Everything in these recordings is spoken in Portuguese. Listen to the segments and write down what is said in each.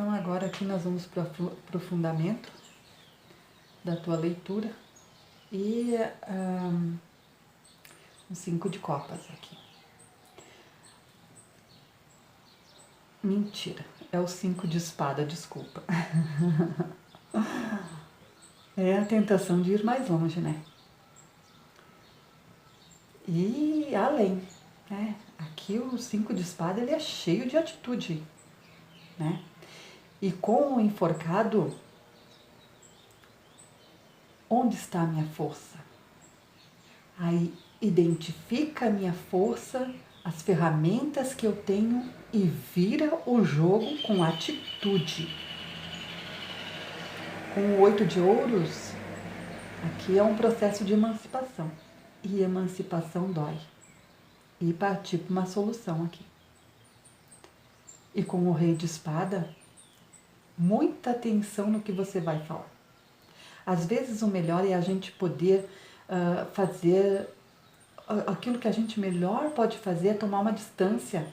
Então agora aqui nós vamos para o aprofundamento da tua leitura e um 5 de copas aqui. Mentira, é o 5 de espada, desculpa. É a tentação de ir mais longe, né? E além, né? Aqui o 5 de espada ele é cheio de atitude, né? E com o enforcado, onde está a minha força? Aí identifica a minha força, as ferramentas que eu tenho e vira o jogo com atitude. Com o 8 de ouros, aqui é um processo de emancipação. E emancipação dói. E partir para uma solução aqui. E com o rei de espada, muita atenção no que você vai falar. Às vezes o melhor é a gente poder fazer aquilo que a gente melhor pode fazer, é tomar uma distância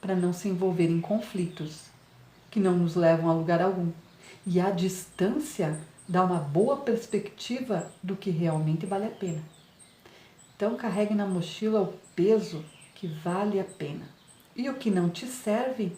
para não se envolver em conflitos que não nos levam a lugar algum. E a distância dá uma boa perspectiva do que realmente vale a pena. Então carregue na mochila o peso que vale a pena. E o que não te serve,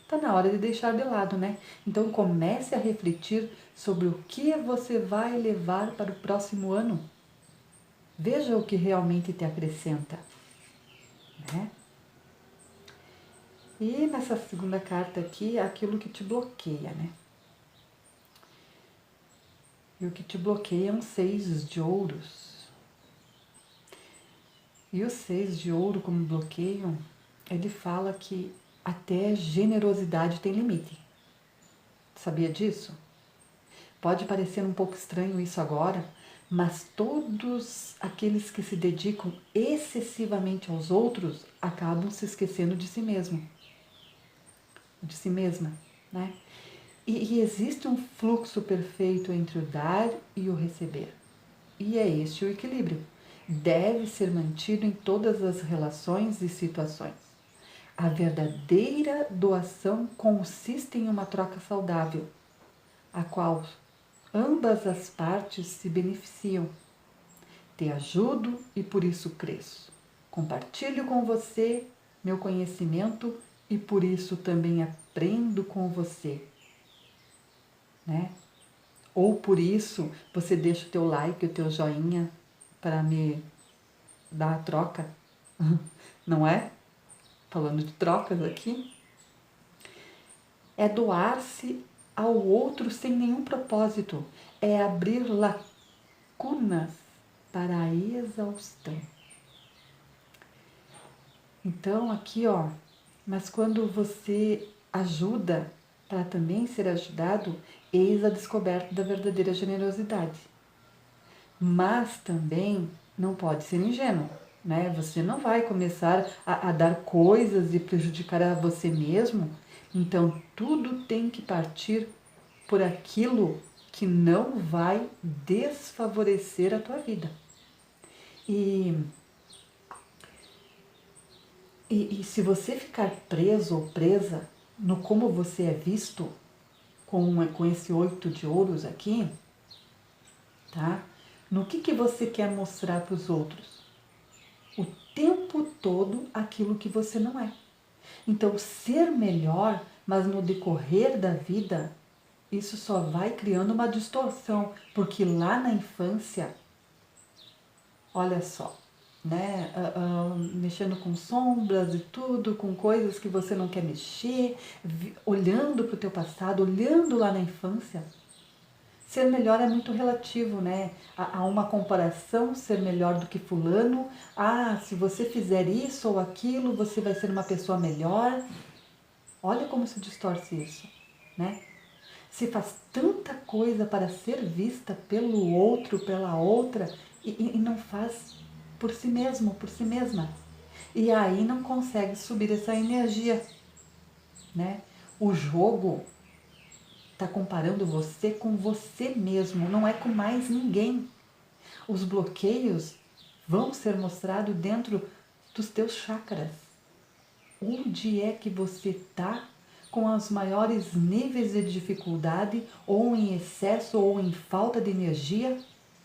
está na hora de deixar de lado, né? Então comece a refletir sobre o que você vai levar para o próximo ano. Veja o que realmente te acrescenta, né? E nessa segunda carta aqui, aquilo que te bloqueia, né? E o que te bloqueia é um 6 de ouros. E o 6 de ouro como bloqueio, ele fala que até generosidade tem limite. Sabia disso? Pode parecer um pouco estranho isso agora, mas todos aqueles que se dedicam excessivamente aos outros acabam se esquecendo de si mesmo. De si mesma, né? E existe um fluxo perfeito entre o dar e o receber. E é este o equilíbrio. Deve ser mantido em todas as relações e situações. A verdadeira doação consiste em uma troca saudável, a qual ambas as partes se beneficiam. Te ajudo e por isso cresço. Compartilho com você meu conhecimento e por isso também aprendo com você, né? Ou por isso você deixa o teu like, o teu joinha para me dar a troca, não é? Falando de trocas aqui. É doar-se ao outro sem nenhum propósito. É abrir lacunas para a exaustão. Então aqui, ó, mas quando você ajuda para também ser ajudado, eis a descoberta da verdadeira generosidade. Mas também não pode ser ingênuo, né? Você não vai começar a dar coisas e prejudicar a você mesmo. Então tudo tem que partir por aquilo que não vai desfavorecer a tua vida. E se você ficar preso ou presa no como você é visto, com esse 8 de ouros aqui, tá? No que você quer mostrar para os outros? O tempo todo aquilo que você não é. Então, ser melhor, mas no decorrer da vida, isso só vai criando uma distorção, porque lá na infância, olha só, né, mexendo com sombras e tudo, com coisas que você não quer mexer, olhando para o teu passado, olhando lá na infância. Ser melhor é muito relativo, né? Há uma comparação, ser melhor do que fulano. Ah, se você fizer isso ou aquilo, você vai ser uma pessoa melhor. Olha como se distorce isso, né? Se faz tanta coisa para ser vista pelo outro, pela outra, e não faz por si mesmo, por si mesma. E aí não consegue subir essa energia, né? O jogo está comparando você com você mesmo, não é com mais ninguém. Os bloqueios vão ser mostrados dentro dos teus chakras. Onde é que você está com os maiores níveis de dificuldade, ou em excesso, ou em falta de energia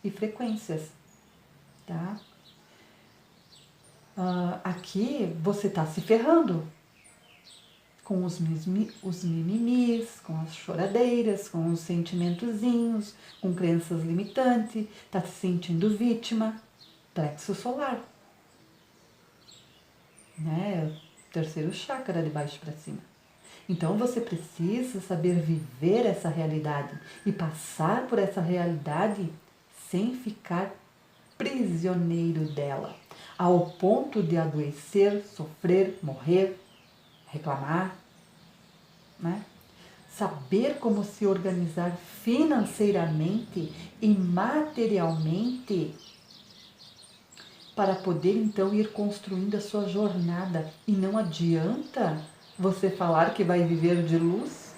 e frequências, tá? Aqui você está se ferrando com os mimimis, com as choradeiras, com os sentimentozinhos, com crenças limitantes, está se sentindo vítima, plexo solar, né? Terceiro chakra de baixo para cima. Então você precisa saber viver essa realidade e passar por essa realidade sem ficar prisioneiro dela, ao ponto de adoecer, sofrer, morrer, reclamar, né? Saber como se organizar financeiramente e materialmente para poder então ir construindo a sua jornada. E não adianta você falar que vai viver de luz,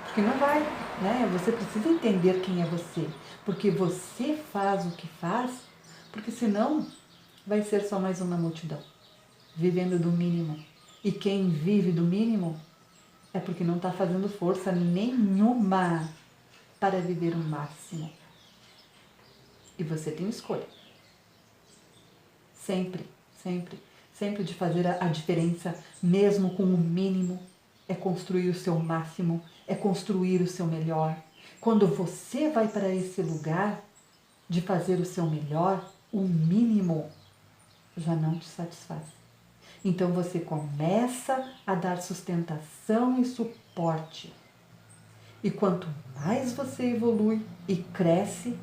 porque não vai, né? Você precisa entender quem é você, porque você faz o que faz, porque senão vai ser só mais uma multidão, vivendo do mínimo. E quem vive do mínimo é porque não está fazendo força nenhuma para viver o máximo. E você tem escolha. Sempre, sempre, sempre de fazer a diferença, mesmo com o mínimo, é construir o seu máximo, é construir o seu melhor. Quando você vai para esse lugar de fazer o seu melhor, o mínimo já não te satisfaz. Então você começa a dar sustentação e suporte. E quanto mais você evolui e cresce,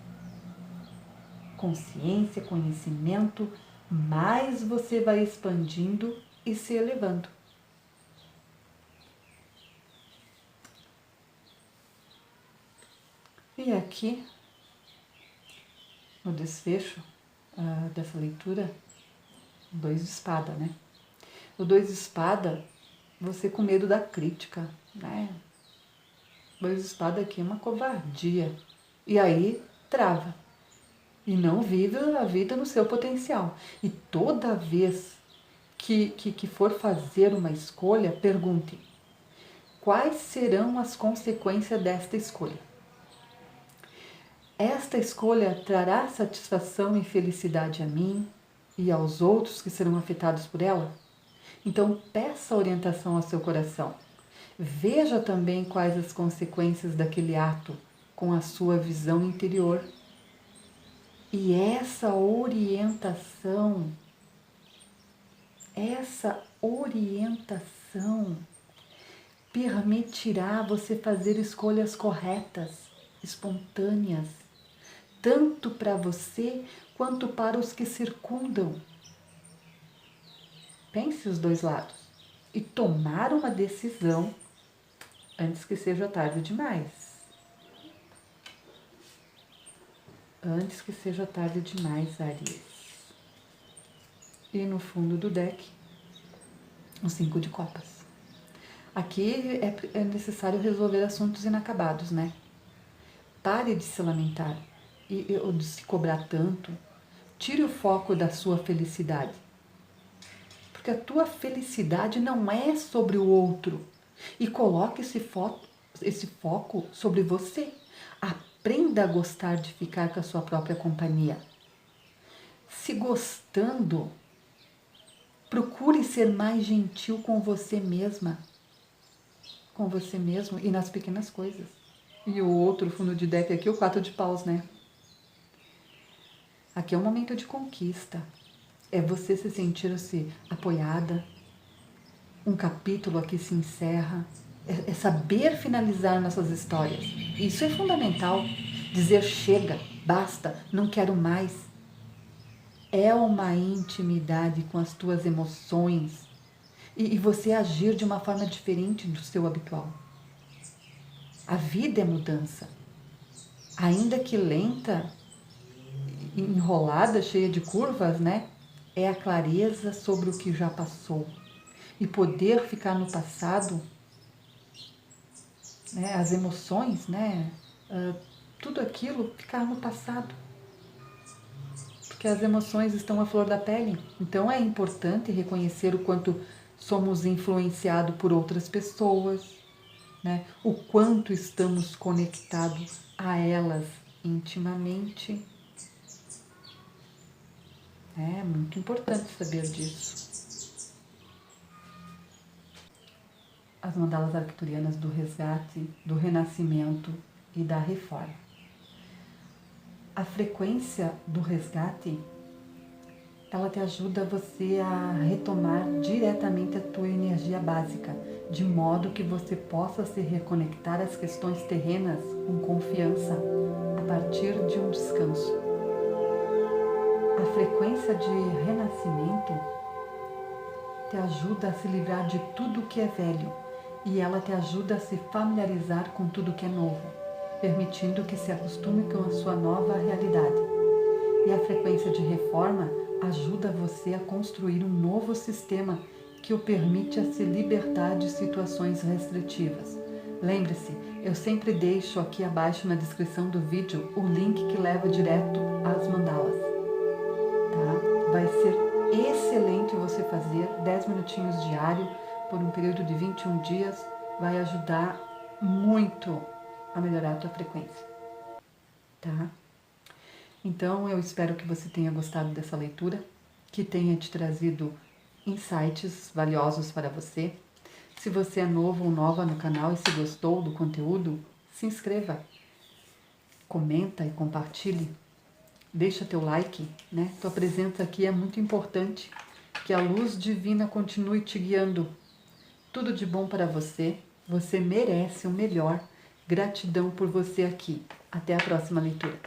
consciência, conhecimento, mais você vai expandindo e se elevando. E aqui, no desfecho dessa leitura, 2 de espada, né? O 2 de espada, você com medo da crítica, né? 2 de espada aqui é uma covardia. E aí, trava. E não vive a vida no seu potencial. E toda vez que for fazer uma escolha, pergunte: quais serão as consequências desta escolha? Esta escolha trará satisfação e felicidade a mim e aos outros que serão afetados por ela? Então, peça orientação ao seu coração. Veja também quais as consequências daquele ato com a sua visão interior. E essa orientação permitirá você fazer escolhas corretas, espontâneas, tanto para você quanto para os que circundam. Pense os 2 lados e tomar uma decisão antes que seja tarde demais. Antes que seja tarde demais, Áries. E no fundo do deck, o 5 de copas. Aqui é necessário resolver assuntos inacabados, né? Pare de se lamentar ou de se cobrar tanto. Tire o foco da sua felicidade. Porque a tua felicidade não é sobre o outro. E coloque esse foco sobre você. Aprenda a gostar de ficar com a sua própria companhia. Se gostando, procure ser mais gentil com você mesma. Com você mesmo e nas pequenas coisas. E o outro fundo de deck aqui, o 4 de paus, né? Aqui é um momento de conquista. É você se sentir-se apoiada. Um capítulo aqui se encerra. É saber finalizar nossas histórias. Isso é fundamental. Dizer chega, basta, não quero mais. É uma intimidade com as tuas emoções. E você agir de uma forma diferente do seu habitual. A vida é mudança. Ainda que lenta, enrolada, cheia de curvas, né? É a clareza sobre o que já passou. E poder ficar no passado, né? As emoções, né? Tudo aquilo ficar no passado. Porque as emoções estão à flor da pele. Então é importante reconhecer o quanto somos influenciados por outras pessoas, né? O quanto estamos conectados a elas intimamente. É muito importante saber disso. As mandalas arcturianas do resgate, do renascimento e da reforma. A frequência do resgate, ela te ajuda você a retomar diretamente a tua energia básica, de modo que você possa se reconectar às questões terrenas com confiança, a partir de um descanso. A frequência de renascimento te ajuda a se livrar de tudo que é velho e ela te ajuda a se familiarizar com tudo que é novo, permitindo que se acostume com a sua nova realidade. E a frequência de reforma ajuda você a construir um novo sistema que o permite a se libertar de situações restritivas. Lembre-se, eu sempre deixo aqui abaixo na descrição do vídeo o link que leva direto às mandalas. Tá? Vai ser excelente você fazer 10 minutinhos diário por um período de 21 dias. Vai ajudar muito a melhorar a tua frequência. Tá? Então, eu espero que você tenha gostado dessa leitura, que tenha te trazido insights valiosos para você. Se você é novo ou nova no canal e se gostou do conteúdo, se inscreva, comenta e compartilhe. Deixa teu like, né? Tua presença aqui é muito importante. Que a luz divina continue te guiando. Tudo de bom para você. Você merece o melhor. Gratidão por você aqui. Até a próxima leitura.